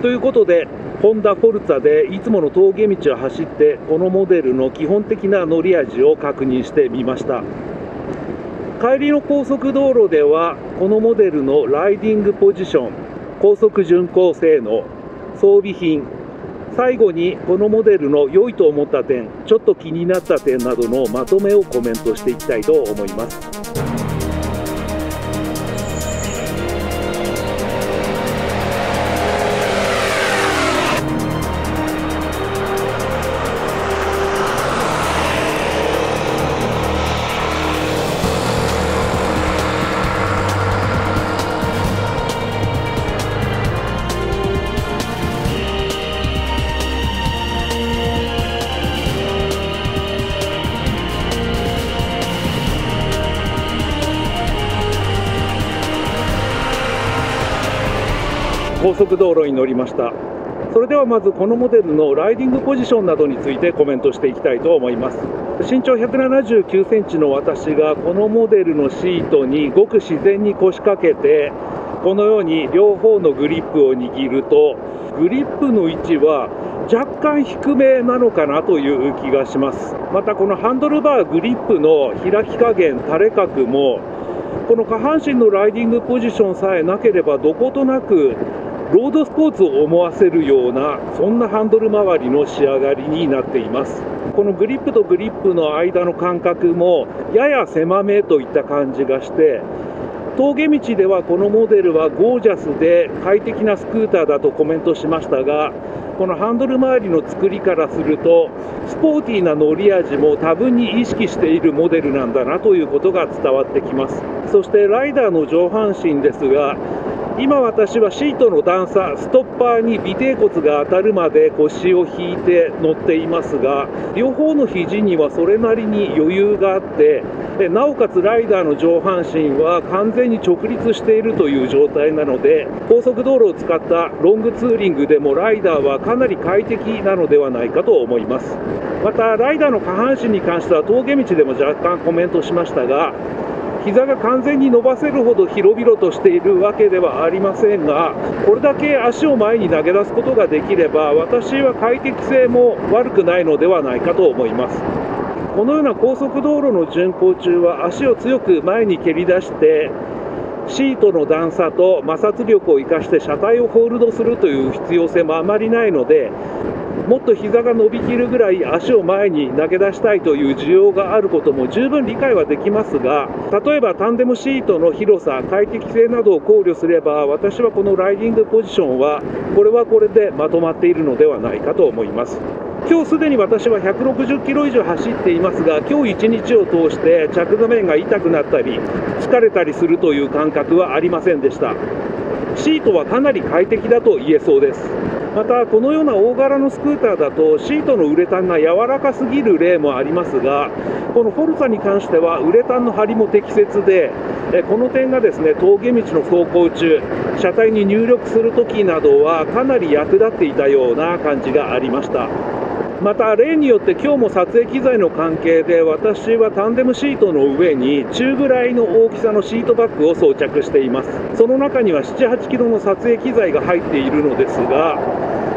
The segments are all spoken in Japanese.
ということで、ホンダフォルツァでいつもの峠道を走って、このモデルの基本的な乗り味を確認してみました。帰りの高速道路では、このモデルのライディングポジション、高速巡航性能、装備品、最後にこのモデルの良いと思った点、ちょっと気になった点などのまとめをコメントしていきたいと思います。高速道路に乗りました。それではまずこのモデルのライディングポジションなどについてコメントしていきたいと思います。身長179センチの私がこのモデルのシートにごく自然に腰掛けて、このように両方のグリップを握ると、グリップの位置は若干低めなのかなという気がします。またこのハンドルバーグリップの開き加減、垂れ角もこの下半身のライディングポジションさえなければどことなくロードスポーツを思わせるような、そんなハンドル周りの仕上がりになっています。このグリップとグリップの間の間隔もやや狭めといった感じがして、峠道ではこのモデルはゴージャスで快適なスクーターだとコメントしましたが、このハンドル周りの作りからするとスポーティーな乗り味も多分に意識しているモデルなんだなということが伝わってきます。そしてライダーの上半身ですが、今私はシートの段差、ストッパーに尾てい骨が当たるまで腰を引いて乗っていますが、両方の肘にはそれなりに余裕があって、なおかつライダーの上半身は完全に直立しているという状態なので、高速道路を使ったロングツーリングでもライダーはかなり快適なのではないかと思います。またライダーの下半身に関しては峠道でも若干コメントしましたが、膝が完全に伸ばせるほど広々としているわけではありませんが、これだけ足を前に投げ出すことができれば、私は快適性も悪くないのではないかと思います。このような高速道路の巡行中は足を強く前に蹴り出して、シートの段差と摩擦力を生かして車体をホールドするという必要性もあまりないので、もっと膝が伸びきるぐらい足を前に投げ出したいという需要があることも十分理解はできますが、例えばタンデムシートの広さ、快適性などを考慮すれば、私はこのライディングポジションはこれでまとまっているのではないかと思います。今日すでに私は160キロ以上走っていますが、今日一日を通して着座面が痛くなったり疲れたりするという感覚はありませんでした。シートはかなり快適だと言えそうです。またこのような大柄のスクーターだとシートのウレタンが柔らかすぎる例もありますが、このフォルツァに関してはウレタンの張りも適切で、この点がですね、峠道の走行中、車体に入力するときなどはかなり役立っていたような感じがありました。また例によって今日も撮影機材の関係で私はタンデムシートの上に中ぐらいの大きさのシートバッグを装着しています。その中には 7,8 キロの撮影機材が入っているのですが、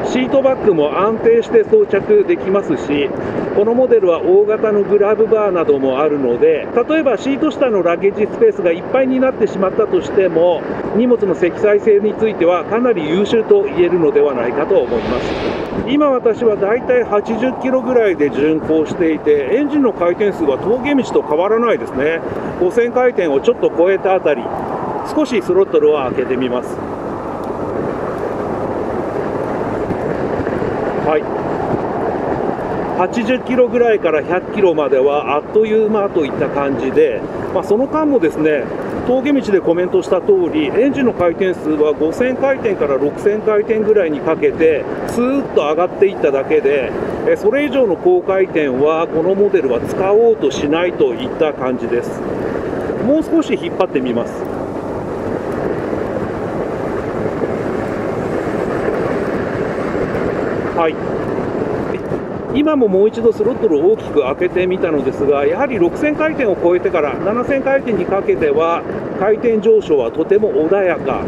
シートバッグも安定して装着できますし、このモデルは大型のグラブバーなどもあるので、例えばシート下のラゲージスペースがいっぱいになってしまったとしても、荷物の積載性についてはかなり優秀と言えるのではないかと思います。今私はだいたい80キロぐらいで巡航していて、エンジンの回転数は峠道と変わらないですね。5000回転をちょっと超えたあたり、少しスロットルを開けてみます。はい、80キロぐらいから100キロまではあっという間といった感じで、その間もですね、峠道でコメントした通り、エンジンの回転数は5000回転から6000回転ぐらいにかけてスーッと上がっていっただけで、それ以上の高回転はこのモデルは使おうとしないといった感じです。もう少し引っ張ってみます。はい、今ももう一度スロットルを大きく開けてみたのですが、やはり6000回転を超えてから7000回転にかけては回転上昇はとても穏やか、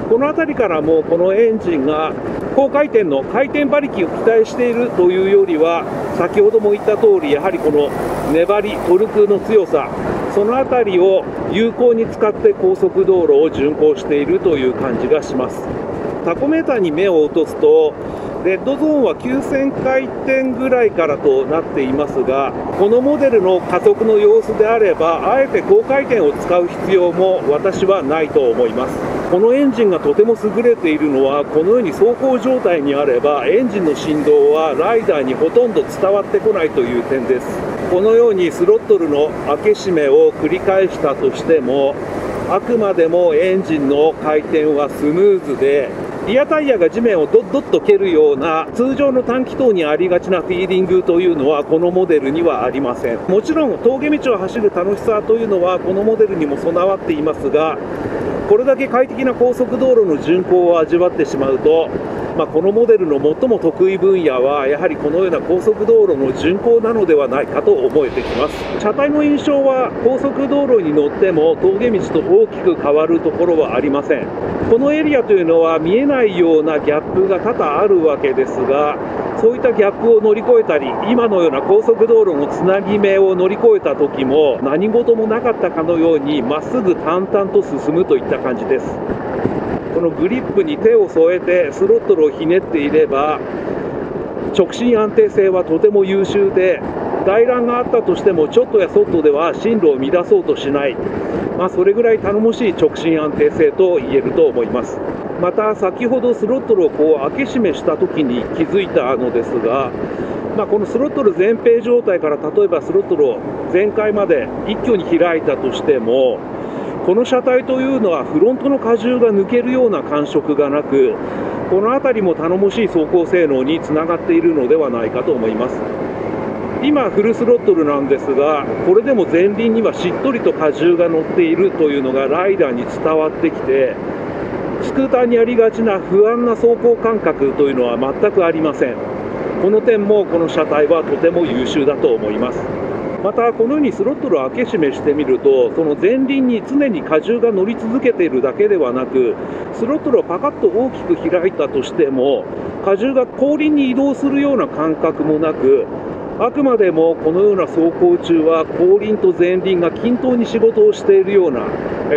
この辺りからもこのエンジンが高回転の回転馬力を期待しているというよりは、先ほども言った通り、やはりこの粘り、トルクの強さ、その辺りを有効に使って高速道路を巡行しているという感じがします。タコメーターに目を落とすと、レッドゾーンは9000回転ぐらいからとなっていますが、このモデルの加速の様子であれば、あえて高回転を使う必要も私はないと思います。このエンジンがとても優れているのは、このように走行状態にあればエンジンの振動はライダーにほとんど伝わってこないという点です。このようにスロットルの開け閉めを繰り返したとしても、あくまでもエンジンの回転はスムーズで、リアタイヤが地面をドッドッと蹴るような通常の短気筒にありがちなフィーリングというのはこのモデルにはありません。もちろん峠道を走る楽しさというのはこのモデルにも備わっていますが、これだけ快適な高速道路の巡行を味わってしまうと、このモデルの最も得意分野はやはりこのような高速道路の巡行なのではないかと思えてきます。車体の印象は高速道路に乗っても峠道と大きく変わるところはありません。このエリアというのは見えないようなギャップが多々あるわけですが、そういったギャップを乗り越えたり、今のような高速道路のつなぎ目を乗り越えた時も何事もなかったかのようにまっすぐ淡々と進むといった感じです。このグリップに手を添えてスロットルをひねっていれば、直進安定性はとても優秀で、大乱があったとしてもちょっとやそっとでは進路を乱そうとしない、それぐらい頼もしい直進安定性と言えると思います。また先ほどスロットルを開け閉めした時に気づいたのですが、このスロットル前閉状態から例えばスロットルを全開まで一挙に開いたとしても、この車体というのはフロントの荷重が抜けるような感触がなく、この辺りも頼もしい走行性能につながっているのではないかと思います。今フルスロットルなんですが、これでも前輪にはしっとりと荷重が乗っているというのがライダーに伝わってきて、スクーターにありがちな不安な走行感覚というのは全くありません。この点もこの車体はとても優秀だと思います。またこのようにスロットルを開け閉めしてみると、その前輪に常に荷重が乗り続けているだけではなく、スロットルをパカッと大きく開いたとしても荷重が後輪に移動するような感覚もなく、あくまでもこのような走行中は後輪と前輪が均等に仕事をしているような、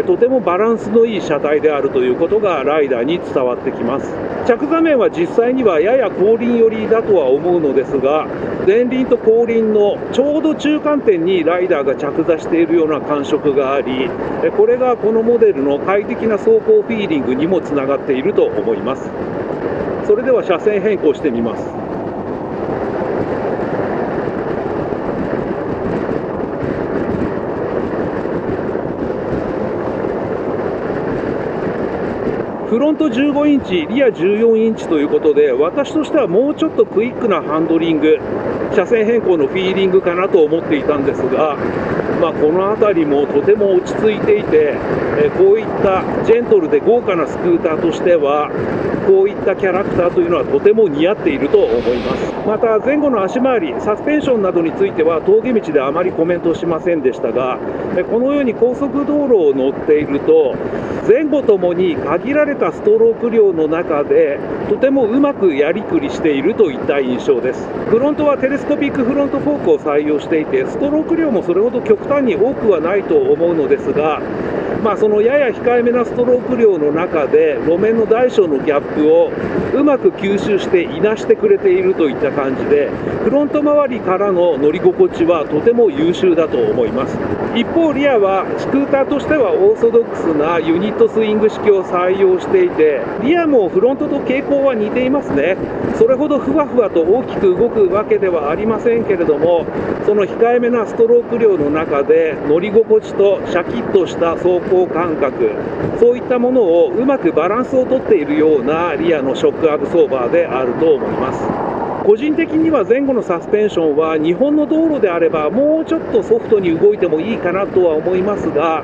とてもバランスのいい車体であるということがライダーに伝わってきます。着座面は実際にはやや後輪寄りだとは思うのですが、前輪と後輪のちょうど中間点にライダーが着座しているような感触があり、これがこのモデルの快適な走行フィーリングにもつながっていると思います。それでは車線変更してみます。フロント15インチ、リア14インチということで、私としてはもうちょっとクイックなハンドリング、車線変更のフィーリングかなと思っていたんですが、この辺りもとても落ち着いていて、こういったジェントルで豪華なスクーターとしては、こういったキャラクターというのはとても似合っていると思います。また前後の足回り、サスペンションなどについては峠道であまりコメントしませんでしたが、このように高速道路を乗っていると、前後ともに限られたストローク量の中でとてもうまくやりくりしているといった印象です。フロントはテレスコピックフロントフォークを採用していて、ストローク量もそれほど極端に多くはないと思うのですが、そのやや控えめなストローク量の中で路面の大小のギャップをうまく吸収していなしてくれているといった感じで、フロント周りからの乗り心地はとても優秀だと思います。一方リアはスクーターとしてはオーソドックスなユニットスイング式を採用していて、リアもフロントと傾向は似ていますね。それほどふわふわと大きく動くわけではありませんけれども、その控えめなストローク量の中で乗り心地とシャキッとした走行感覚、そういったものをうまくバランスをとっているようなリアのショックアブソーバーであると思います。個人的には前後のサスペンションは日本の道路であればもうちょっとソフトに動いてもいいかなとは思いますが、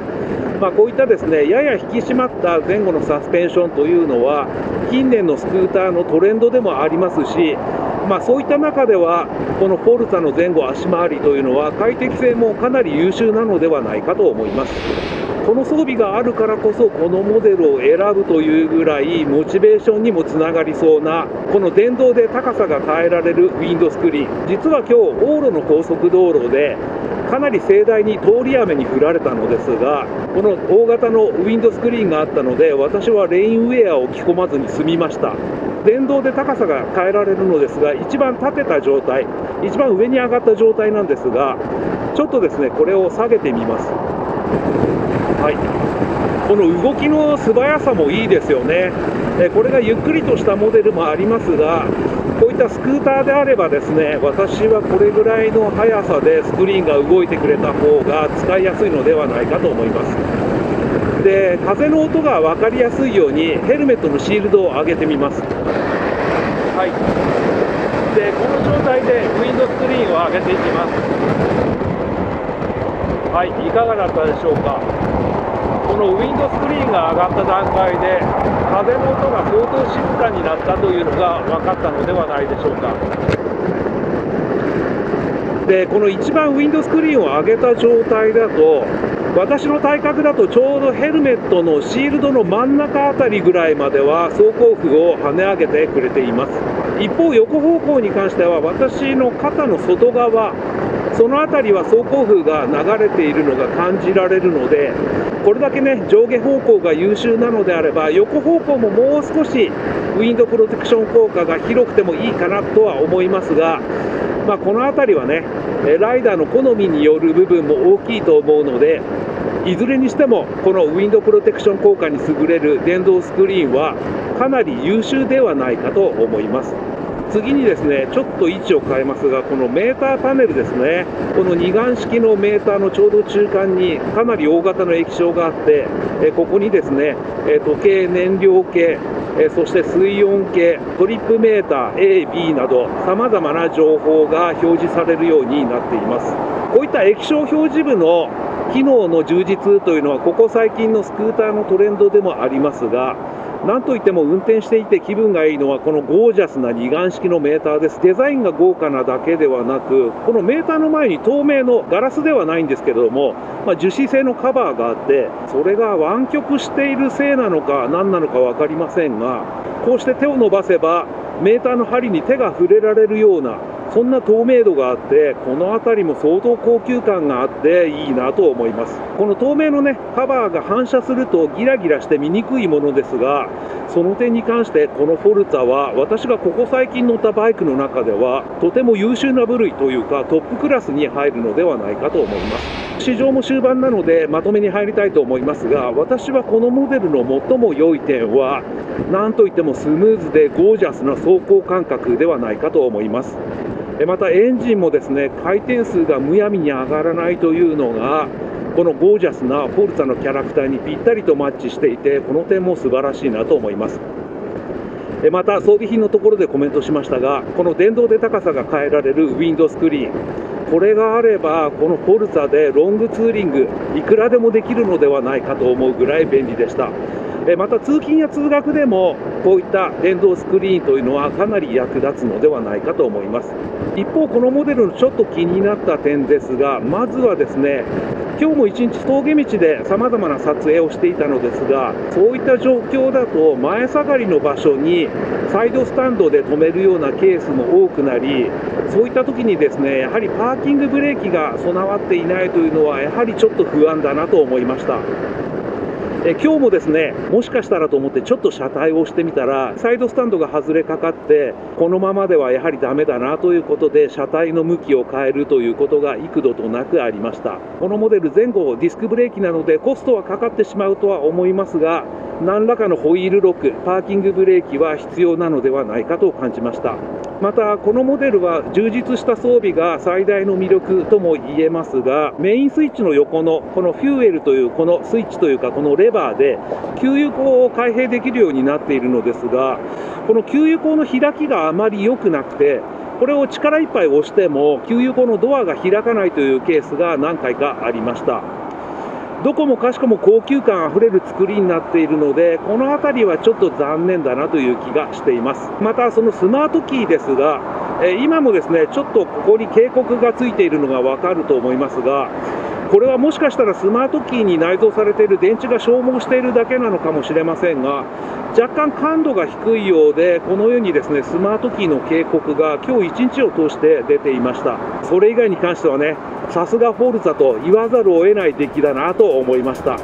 こういったですね、やや引き締まった前後のサスペンションというのは近年のスクーターのトレンドでもありますし、そういった中ではこのフォルツァの前後足回りというのは快適性もかなり優秀なのではないかと思います。この装備があるからこそこのモデルを選ぶというぐらいモチベーションにもつながりそうな、この電動で高さが変えられるウィンドスクリーン。実は今日往路の高速道路でかなり盛大に通り雨に降られたのですが、この大型のウィンドスクリーンがあったので、私はレインウェアを着込まずに済みました。電動で高さが変えられるのですが、一番立てた状態、一番上に上がった状態なんですが、ちょっとですね、これを下げてみます。はい、この動きの素早さもいいですよね。これがゆっくりとしたモデルもありますが、こういったスクーターであればですね、私はこれぐらいの速さでスクリーンが動いてくれた方が使いやすいのではないかと思います。で、風の音が分かりやすいようにヘルメットのシールドを上げてみます。はい、でこの状態でウィンドスクリーンを上げていきます。はい、いかがだったでしょうか。このウィンドスクリーンが上がった段階で風の音が相当静かになったというのが分かったのではないでしょうか。でこの一番ウィンドスクリーンを上げた状態だと、私の体格だとちょうどヘルメットのシールドの真ん中あたりぐらいまでは走行風を跳ね上げてくれています。一方横方向に関しては私の肩の外側、その辺りは走行風が流れているのが感じられるので、これだけね上下方向が優秀なのであれば、横方向ももう少しウィンドプロテクション効果が広くてもいいかなとは思いますが、この辺りはねライダーの好みによる部分も大きいと思うので、いずれにしてもこのウィンドプロテクション効果に優れる電動スクリーンはかなり優秀ではないかと思います。次にですね、ちょっと位置を変えますが、このメーターパネルですね、この二眼式のメーターのちょうど中間にかなり大型の液晶があって、ここにですね時計、燃料計、そして水温計、トリップメーター A、B などさまざまな情報が表示されるようになっています。こういった液晶表示部の機能の充実というのはここ最近のスクーターのトレンドでもありますが、なんといっても運転していて気分がいいのはこのゴージャスな二眼式のメーターです。デザインが豪華なだけではなく、このメーターの前に透明のガラスではないんですけれども、樹脂製のカバーがあって、それが湾曲しているせいなのか何なのか分かりませんが、こうして手を伸ばせばメーターの針に手が触れられるような、そんな透明度があって、この辺りも相当高級感があっていいなと思います。この透明のねカバーが反射するとギラギラして見にくいものですが、その点に関してこのフォルツァは私がここ最近乗ったバイクの中ではとても優秀な部類というかトップクラスに入るのではないかと思います。試乗も終盤なのでまとめに入りたいと思いますが、私はこのモデルの最も良い点は何といってもスムーズでゴージャスな走行感覚ではないかと思います。またエンジンもですね回転数がむやみに上がらないというのがこのゴージャスなフォルツァのキャラクターにぴったりとマッチしていて、この点も素晴らしいなと思います。また装備品のところでコメントしましたが、この電動で高さが変えられるウィンドスクリーン、これがあればこのフォルツァでロングツーリングいくらでもできるのではないかと思うぐらい便利でした。また通勤や通学でもこういった電動スクリーンというのはかなり役立つのではないかと思います。一方このモデルのちょっと気になった点ですが、まずはですね、今日も一日峠道でさまざまな撮影をしていたのですが、そういった状況だと前下がりの場所にサイドスタンドで止めるようなケースも多くなり、そういった時にですねやはりパーキングブレーキが備わっていないというのはやはりちょっと不安だなと思いました。今日もですねもしかしたらと思ってちょっと車体を押してみたらサイドスタンドが外れかかって、このままではやはりダメだなということで車体の向きを変えるということが幾度となくありました。このモデル前後ディスクブレーキなのでコストはかかってしまうとは思いますが、何らかのホイールロック、パーキングブレーキは必要なのではないかと感じました。またこのモデルは充実した装備が最大の魅力とも言えますが、メインスイッチの横のこのフューエルというこのスイッチというかこのレバーで給油口を開閉できるようになっているのですが、この給油口の開きがあまり良くなくて、これを力いっぱい押しても給油口のドアが開かないというケースが何回かありました。どこもかしこも高級感あふれる作りになっているので、この辺りはちょっと残念だなという気がしています。またそのスマートキーですが、今もですねちょっとここに警告がついているのが分かると思いますが、これはもしかしたらスマートキーに内蔵されている電池が消耗しているだけなのかもしれませんが、若干感度が低いようで、このようにですね、スマートキーの警告が今日1日を通して出ていました。それ以外に関してはね、さすがフォルツァと言わざるを得ない出来だなと思いました。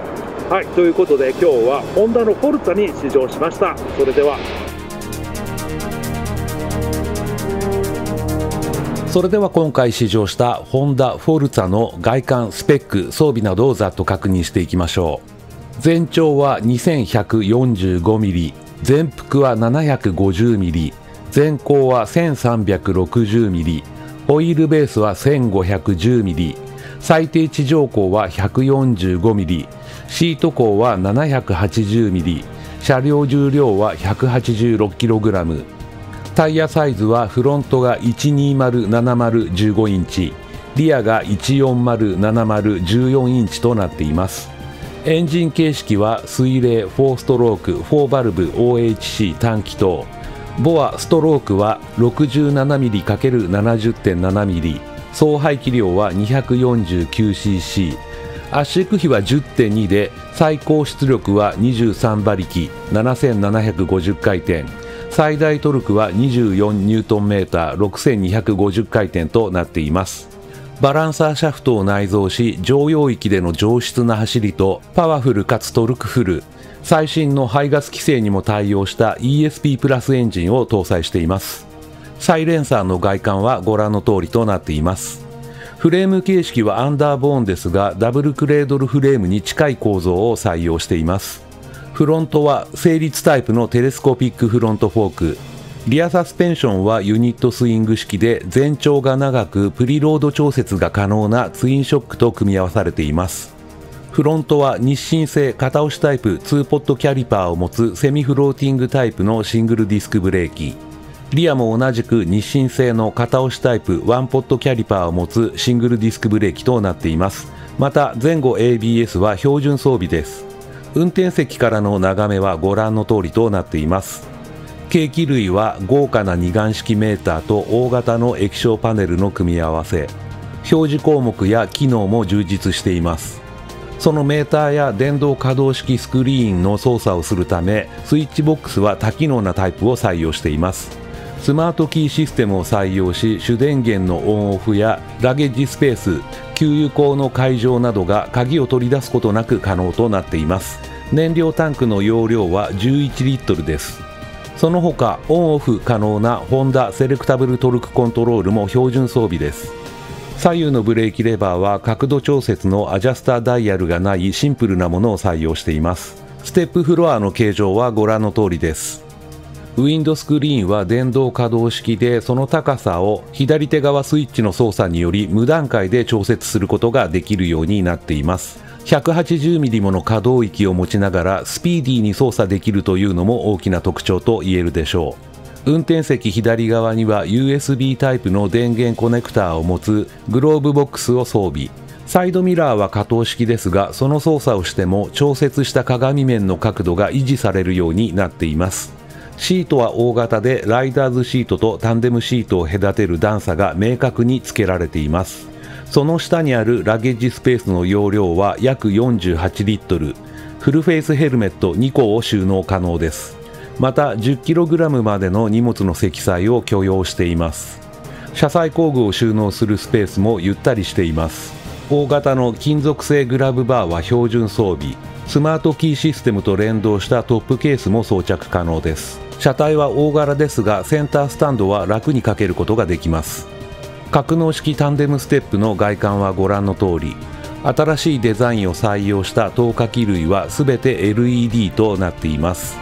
はい、ということで今日はホンダのフォルツァに試乗しました。それでは。それでは今回試乗したホンダフォルツァの外観、スペック、装備などをざっと確認していきましょう。全長は 2145mm、全幅は 750mm、全高は 1360mm、ホイールベースは 1510mm、最低地上高は 145mm、シート高は 780mm、車両重量は 186kg、タイヤサイズはフロントが1207015インチ、リアが1407014インチとなっています。エンジン形式は水冷4ストローク4バルブ OHC 単気筒、ボアストロークは 67mm×70.7mm、総排気量は 249cc、圧縮比は 10.2 で最高出力は23馬力7750回転、最大トルクは24ニュートンメーター6250回転となっています。バランサーシャフトを内蔵し、乗用域での上質な走りとパワフルかつトルクフル、最新の排ガス規制にも対応した ESP プラスエンジンを搭載しています。サイレンサーの外観はご覧の通りとなっています。フレーム形式はアンダーボーンですが、ダブルクレードルフレームに近い構造を採用しています。フロントは整列タイプのテレスコピックフロントフォーク、リアサスペンションはユニットスイング式で全長が長くプリロード調節が可能なツインショックと組み合わされています。フロントは日清製片押しタイプ2ポットキャリパーを持つセミフローティングタイプのシングルディスクブレーキ、リアも同じく日清製の片押しタイプ1ポットキャリパーを持つシングルディスクブレーキとなっています。また前後 ABS は標準装備です。運転席からの眺めはご覧の通りとなっています。計器類は豪華な二眼式メーターと大型の液晶パネルの組み合わせ、表示項目や機能も充実しています。そのメーターや電動可動式スクリーンの操作をするため、スイッチボックスは多機能なタイプを採用しています。スマートキーシステムを採用し、主電源のオンオフやラゲッジスペース、給油口の解錠などが鍵を取り出すことなく可能となっています。燃料タンクの容量は11リットルです。その他オンオフ可能なホンダセレクタブルトルクコントロールも標準装備です。左右のブレーキレバーは角度調節のアジャスターダイヤルがないシンプルなものを採用しています。ステップフロアの形状はご覧の通りです。ウィンドスクリーンは電動可動式で、その高さを左手側スイッチの操作により無段階で調節することができるようになっています。180mm もの可動域を持ちながらスピーディーに操作できるというのも大きな特徴と言えるでしょう。運転席左側には USB タイプの電源コネクターを持つグローブボックスを装備。サイドミラーは可動式ですが、その操作をしても調節した鏡面の角度が維持されるようになっています。シートは大型でライダーズシートとタンデムシートを隔てる段差が明確に付けられています。その下にあるラゲッジスペースの容量は約48リットル、フルフェイスヘルメット2個を収納可能です。また 10kg までの荷物の積載を許容しています。車載工具を収納するスペースもゆったりしています。大型の金属製グラブバーは標準装備、スマートキーシステムと連動したトップケースも装着可能です。車体は大柄ですが、センタースタンドは楽にかけることができます。格納式タンデムステップの外観はご覧の通り、新しいデザインを採用した透過器類は全て LED となっています。